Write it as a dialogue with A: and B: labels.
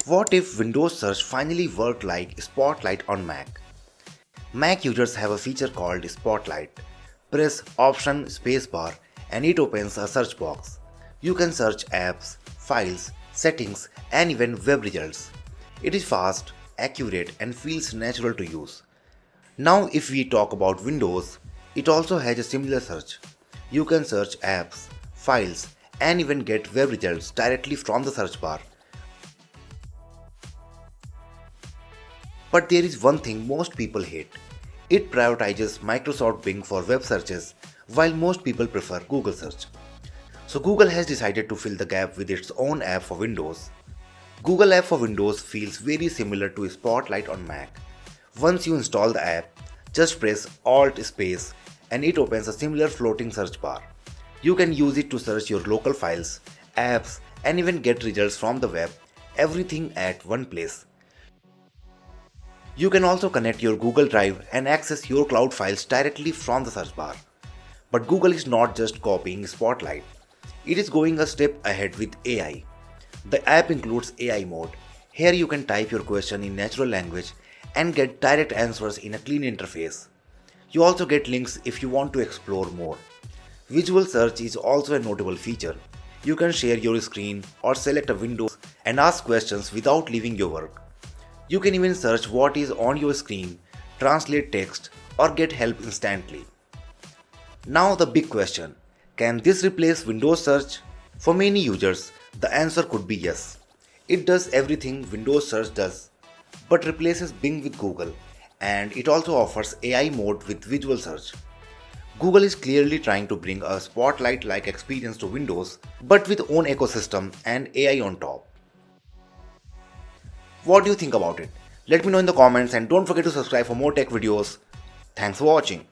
A: What if Windows search finally worked like Spotlight on Mac? Mac users have a feature called Spotlight. Press Option spacebar and it opens a search box. You can search apps, files, settings, and even web results. It is fast, accurate, and feels natural to use. Now, if we talk about Windows, it also has a similar search. You can search apps, files, and even get web results directly from the search bar. But there is one thing most people hate. It prioritizes Microsoft Bing for web searches, while most people prefer Google search. So Google has decided to fill the gap with its own app for Windows. Google App for Windows feels very similar to Spotlight on Mac. Once you install the app, just press Alt space and it opens a similar floating search bar. You can use it to search your local files, apps, and even get results from the web, everything at one place. You can also connect your Google Drive and access your cloud files directly from the search bar. But Google is not just copying Spotlight, it is going a step ahead with AI. The app includes AI mode. Here you can type your question in natural language and get direct answers in a clean interface. You also get links if you want to explore more. Visual search is also a notable feature. You can share your screen or select a window and ask questions without leaving your work. You can even search what is on your screen, translate text, or get help instantly. Now the big question, can this replace Windows search? For many users, the answer could be yes. It does everything Windows search does, but replaces Bing with Google, and it also offers AI mode with visual search. Google is clearly trying to bring a Spotlight-like experience to Windows, but with own ecosystem and AI on top. What do you think about it? Let me know in the comments and don't forget to subscribe for more tech videos. Thanks for watching.